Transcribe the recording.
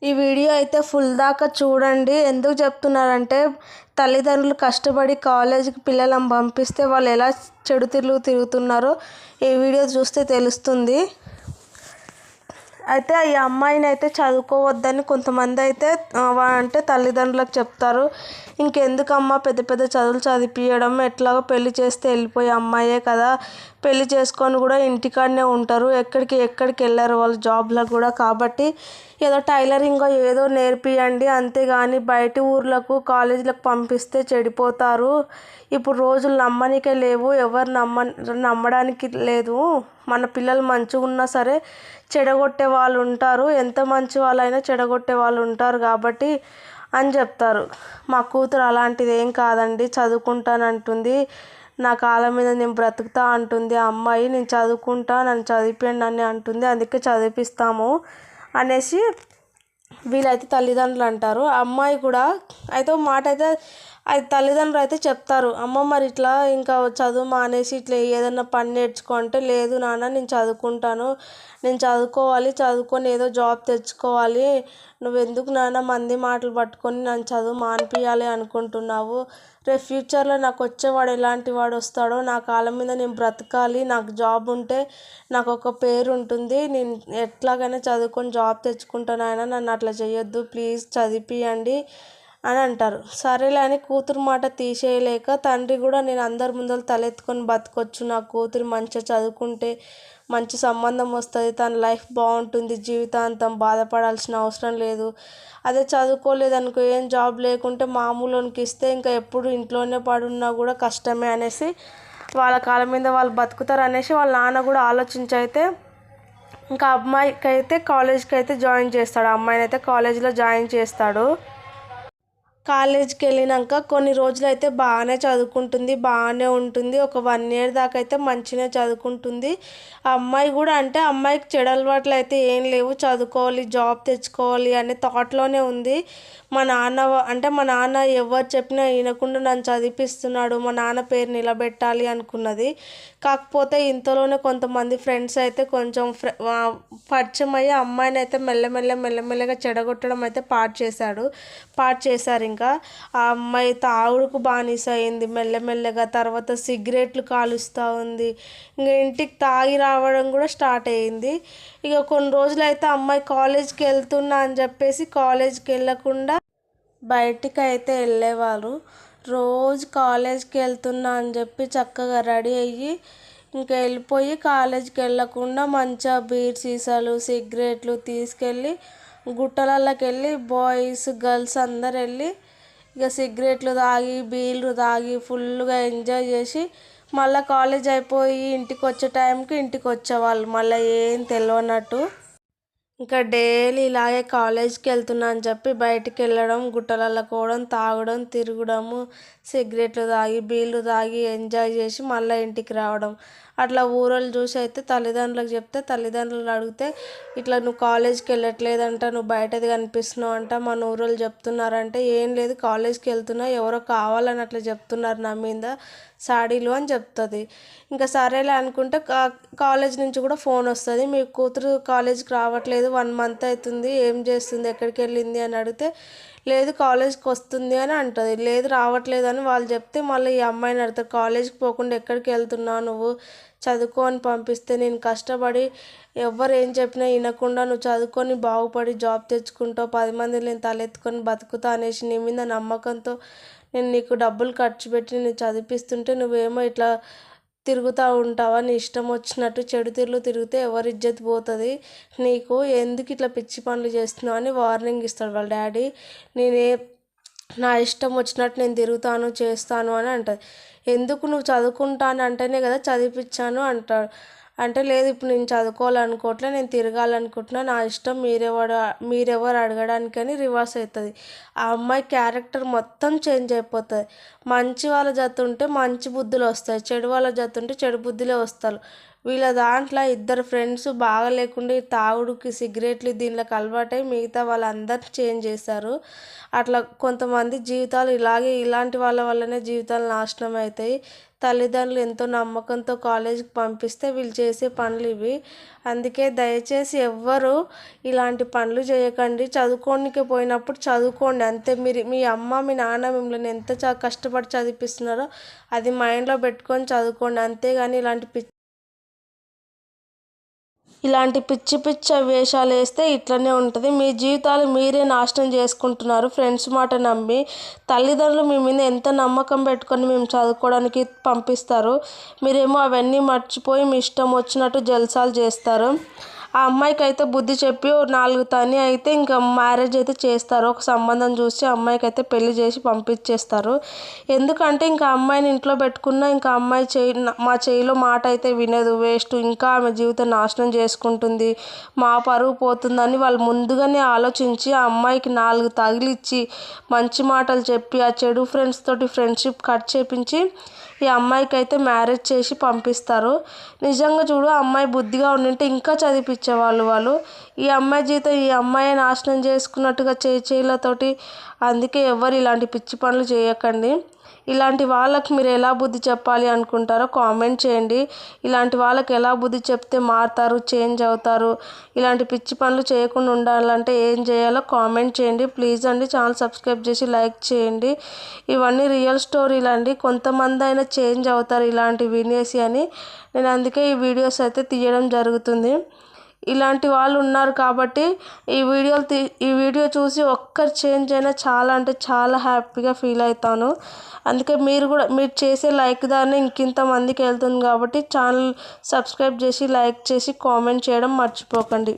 ఈ వీడియో అయితే ఫుల్ దాకా చూడండి. ఎందుకు చెప్తున్నారంటే తల్లిదండ్రులు కష్టపడి కాలేజీకి పిల్లలను పంపిస్తే వాళ్ళు ఎలా చెడు తిరుగుతున్నారో ఈ వీడియో చూస్తే తెలుస్తుంది. అయితే ఈ అమ్మాయిని అయితే చదువుకోవద్దని కొంతమంది అయితే అంటే తల్లిదండ్రులకు చెప్తారు. ఇంకెందుకమ్మా పెద్ద పెద్ద చదువులు చదివించడం, ఎట్లాగో పెళ్లి చేస్తే వెళ్ళిపోయే అమ్మాయే కదా, పెళ్లి చేసుకొని కూడా ఇంటికాడనే ఉంటారు, ఎక్కడికి వెళ్ళారు వాళ్ళు జాబ్లకు కూడా. కాబట్టి ఏదో టైలరింగ్ ఏదో నేర్పియండి, అంతేగాని బయట ఊర్లకు కాలేజీలకు పంపిస్తే చెడిపోతారు. ఇప్పుడు రోజులు నమ్మనికే లేవు, ఎవరు నమ్మడానికి లేదు. మన పిల్లలు మంచిగా ఉన్నా సరే చెడగొట్టే వాళ్ళు ఉంటారు, ఎంత మంచి వాళ్ళైనా చెడగొట్టే వాళ్ళు ఉంటారు కాబట్టి అని చెప్తారు. మా కూతురు అలాంటిది ఏం కాదండి, చదువుకుంటానంటుంది, నా కాళ్ళ మీద నేను బ్రతుకుతా అంటుంది ఆ అమ్మాయి. నేను చదువుకుంటా, నన్ను చదివిపోయండి అని అంటుంది, అందుకే చదివిపిస్తాము అనేసి వీళ్ళైతే తల్లిదండ్రులు అంటారు. అమ్మాయి కూడా అయితే ఒక మాట అయితే అది తల్లిదండ్రులు అయితే చెప్తారు, అమ్మ మరి ఇట్లా ఇంకా చదువు మానేసి ఇట్లా ఏదన్నా పని నేర్చుకో అంటే, లేదు నాన్న నేను చదువుకుంటాను, నేను చదువుకోవాలి, చదువుకొని ఏదో జాబ్ తెచ్చుకోవాలి, నువ్వెందుకు నాన్న మంది మాటలు పట్టుకొని నన్ను చదువు మానిపియాలి అనుకుంటున్నావు, రేపు ఫ్యూచర్లో నాకు వచ్చేవాడు ఎలాంటి వాడు వస్తాడో, నా కాళ్ళ మీద నేను బ్రతకాలి, నాకు జాబ్ ఉంటే నాకు ఒక పేరు ఉంటుంది, నేను ఎట్లాగైనా చదువుకొని జాబ్ తెచ్చుకుంటాను, ఆయన నన్ను అట్లా చేయొద్దు ప్లీజ్ చదివిపియండి అని అంటారు. సరేలే అని కూతురు మాట తీసేయలేక తండ్రి కూడా నేను అందరి ముందర తలెత్తుకొని బతకొచ్చు, నా కూతురు మంచిగా చదువుకుంటే మంచి సంబంధం వస్తుంది, తన లైఫ్ బాగుంటుంది, జీవితాంతం బాధపడాల్సిన అవసరం లేదు, అదే చదువుకోలేదనుకో ఏం జాబ్ లేకుంటే మామూలునికి ఇస్తే ఇంకా ఎప్పుడు ఇంట్లోనే పడున్నా కూడా కష్టమే అనేసి వాళ్ళ కాళ్ళ మీద వాళ్ళు బతుకుతారు అనేసి వాళ్ళ నాన్న కూడా ఆలోచించి అయితే ఇంకా అమ్మాయికి అయితే కాలేజ్కి అయితే జాయిన్ చేస్తాడు, అమ్మాయిని అయితే కాలేజీలో జాయిన్ చేస్తాడు. కాలేజ్కి వెళ్ళినాక కొన్ని రోజులు అయితే బాగానే చదువుకుంటుంది, బాగానే ఉంటుంది, ఒక 1 year దాకా అయితే మంచిగా చదువుకుంటుంది. ఆ అమ్మాయి కూడా అంటే అమ్మాయికి చెడు అలవాట్లు అయితే ఏం లేవు, చదువుకోవాలి జాబ్ తెచ్చుకోవాలి అనే థాట్లోనే ఉంది. మా నాన్న ఎవరు చెప్పినా వినకుండా నన్ను చదివిపిస్తున్నాడు, మా నాన్న పేరు నిలబెట్టాలి అనుకున్నది. కాకపోతే ఇంతలోనే కొంతమంది ఫ్రెండ్స్ అయితే కొంచెం పరిచయం అయ్యి అమ్మాయిని అయితే మెల్లమెల్లగా చెడగొట్టడం అయితే పాటు చేశారు. ఇంకా ఆ అమ్మాయి తాగుడుకు బానిస అయింది మెల్లమెల్లగా, తర్వాత సిగరెట్లు కాలుస్తూ ఉంది, ఇంకా ఇంటికి తాగి రావడం కూడా స్టార్ట్ అయ్యింది. ఇక కొన్ని రోజులు అయితే అమ్మాయి కాలేజ్కి వెళ్తున్నా అని చెప్పేసి కాలేజ్కి వెళ్ళకుండా బయటికి అయితే వెళ్ళేవారు. రోజు కాలేజ్కి వెళ్తున్నా అని చెప్పి చక్కగా రెడీ అయ్యి ఇంకా వెళ్ళిపోయి కాలేజ్కి వెళ్ళకుండా మంచిగా బీర్ సీసాలు సిగరెట్లు తీసుకెళ్ళి గుట్టలలోకి వెళ్ళి బాయ్స్ గర్ల్స్ అందరు వెళ్ళి ఇక సిగరెట్లు తాగి బీర్లు తాగి ఫుల్గా ఎంజాయ్ చేసి మళ్ళీ కాలేజ్ అయిపోయి ఇంటికి వచ్చే టైంకి ఇంటికి వచ్చేవాళ్ళు మళ్ళీ ఏం తెలియనట్టు. ఇంకా డైలీ ఇలాగే కాలేజ్కి వెళ్తున్నా అని చెప్పి బయటికి వెళ్ళడం, గుట్టలలో పోవడం, తాగడం, తిరగడము, సిగరెట్లు తాగి బీర్లు తాగి ఎంజాయ్ చేసి మళ్ళీ ఇంటికి రావడం. అట్లా ఊరోళ్ళు చూసి అయితే తల్లిదండ్రులకు చెప్తే తల్లిదండ్రులు అడిగితే ఇట్లా నువ్వు కాలేజ్కి వెళ్ళట్లేదంట, నువ్వు బయటది కనిపిస్తున్నావు అంట, మన ఊరోళ్ళు చెప్తున్నారంటే, ఏం లేదు కాలేజ్కి వెళ్తున్నా, ఎవరో కావాలని అట్లా చెప్తున్నారు నా మీద సాడీలు అని చెప్తుంది. ఇంకా సరేలే అనుకుంటే కాలేజ్ నుంచి కూడా ఫోన్ వస్తుంది, మీ కూతురు కాలేజ్కి రావట్లేదు 1 month అవుతుంది, ఏం చేస్తుంది, ఎక్కడికి వెళ్ళింది అని అడిగితే, లేదు కాలేజ్కి వస్తుంది అని అంటుంది. లేదు రావట్లేదు అని వాళ్ళు చెప్తే మళ్ళీ ఈ అమ్మాయిని అడుగుతారు, కాలేజ్కి పోకుండా ఎక్కడికి వెళ్తున్నావు నువ్వు, చదువుకొని పంపిస్తే నేను కష్టపడి ఎవరు ఏం చెప్పినా వినకుండా నువ్వు చదువుకొని బాగుపడి జాబ్ తెచ్చుకుంటావు, 10 మంది నేను తలెత్తుకొని బతుకుతా అనేసి నీ మీద నమ్మకంతో నేను నీకు డబ్బులు ఖర్చు పెట్టి నేను చదివిపిస్తుంటే నువ్వేమో ఇట్లా తిరుగుతూ ఉంటావా, నీ ఇష్టం వచ్చినట్టు చెడు తిరిగితే ఎవరి ఇజ్జత్ పోతుంది, నీకు ఎందుకు ఇట్లా పిచ్చి పనులు చేస్తున్నావు అని వార్నింగ్ ఇస్తాడు వాళ్ళ డాడీ. నేనే నా ఇష్టం వచ్చినట్టు నేను తిరుగుతాను చేస్తాను అని అంటుంది. ఎందుకు నువ్వు చదువుకుంటాను అంటేనే కదా చదివిపించాను అంటాడు. అంటే లేదు ఇప్పుడు నేను చదువుకోవాలనుకోవట్లే, నేను తిరగాలనుకుంటున్నా, నా ఇష్టం, మీరెవరు అడగడానికని రివర్స్ అవుతుంది. ఆ అమ్మాయి క్యారెక్టర్ మొత్తం చేంజ్ అయిపోతుంది. మంచి వాళ్ళ జత ఉంటే మంచి బుద్ధులు వస్తాయి, చెడు వాళ్ళ జత ఉంటే చెడు బుద్ధులే వస్తారు. వీళ్ళ దాంట్లో 2 ఫ్రెండ్స్ బాగా లేకుండా ఈ తాగుడుకి సిగరెట్లు దీనిలోకి అలవాటై మిగతా వాళ్ళందరినీ చేంజ్ చేశారు. అట్లా కొంతమంది జీవితాలు ఇలాంటి వాళ్ళ వల్లనే జీవితాలు నాశనం అవుతాయి. తల్లిదండ్రులు ఎంతో నమ్మకంతో కాలేజీకి పంపిస్తే వీళ్ళు చేసే పనులు ఇవి. అందుకే దయచేసి ఎవ్వరు ఇలాంటి పనులు చేయకండి. చదువుకోనికి పోయినప్పుడు చదువుకోండి అంతే. మీ అమ్మ మీ నాన్న మిమ్మల్ని ఎంత కష్టపడి చదివిపిస్తున్నారో అది మైండ్లో పెట్టుకొని చదువుకోండి. అంతేగాని ఇలాంటి పిచ్చి పిచ్చి వేషాలు వేస్తే ఇట్లనే ఉంటుంది. మీ జీవితాలు మీరే నాశనం చేసుకుంటున్నారు ఫ్రెండ్స్ మాట నమ్మి. తల్లిదండ్రులు మీ మీద ఎంత నమ్మకం పెట్టుకొని మేము చదువుకోవడానికి పంపిస్తారు, మీరేమో అవన్నీ మర్చిపోయి మీ ఇష్టం వచ్చినట్టు జల్సాలు చేస్తారు. ఆ అమ్మాయికి అయితే బుద్ధి చెప్పి 4 తని అయితే ఇంకా మ్యారేజ్ అయితే చేస్తారు. ఒక సంబంధం చూసి అమ్మాయికి అయితే పెళ్లి చేసి పంపించేస్తారు. ఎందుకంటే ఇంకా అమ్మాయిని ఇంట్లో పెట్టుకున్నా ఇంకా అమ్మాయి మా చేయిలో మాట అయితే వినదు, వేస్ట్, ఇంకా ఆమె జీవితం నాశనం చేసుకుంటుంది, మా పరువు పోతుందని వాళ్ళు ముందుగానే ఆలోచించి ఆ అమ్మాయికి 4 తగిలిచ్చి మంచి మాటలు చెప్పి ఆ చెడు ఫ్రెండ్స్ తోటి ఫ్రెండ్షిప్ కట్ చేపించి ఈ అమ్మాయికి అయితే మ్యారేజ్ చేసి పంపిస్తారు. నిజంగా చూడు, ఆ అమ్మాయి బుద్ధిగా ఉండింటే ఇంకా చదివిపించేవాళ్ళు వాళ్ళు. ఈ అమ్మాయి జీవితం ఈ అమ్మాయి నాశనం చేసుకున్నట్టుగా చేయిలతోటి. అందుకే ఎవరు ఇలాంటి పిచ్చి పనులు చేయకండి. ఇలాంటి వాళ్ళకి మీరు ఎలా బుద్ధి చెప్పాలి అనుకుంటారో కామెంట్ చేయండి. ఇలాంటి వాళ్ళకి ఎలా బుద్ధి చెప్తే మారుతారు, చేంజ్ అవుతారు, ఇలాంటి పిచ్చి పనులు చేయకుండా ఉండాలంటే ఏం చేయాలో కామెంట్ చేయండి. ప్లీజ్ అండి, ఛానల్ సబ్స్క్రైబ్ చేసి లైక్ చేయండి. ఇవన్నీ రియల్ స్టోరీలు అండి. కొంతమంది అయినా చేంజ్ అవుతారు ఇలాంటివి వినేసి అని నేను అందుకే ఈ వీడియోస్ అయితే తీయడం జరుగుతుంది. ఇలాంటి వాళ్ళు ఉన్నారు కాబట్టి ఈ వీడియో చూసి ఒక్కరు చేంజ్ అయినా చాలా అంటే చాలా హ్యాపీగా ఫీల్ అవుతాను. అందుకే మీరు చేసే లైక్ దాన్ని ఇంకింతమందికి వెళ్తుంది కాబట్టి ఛానల్ సబ్స్క్రైబ్ చేసి లైక్ చేసి కామెంట్ చేయడం మర్చిపోకండి.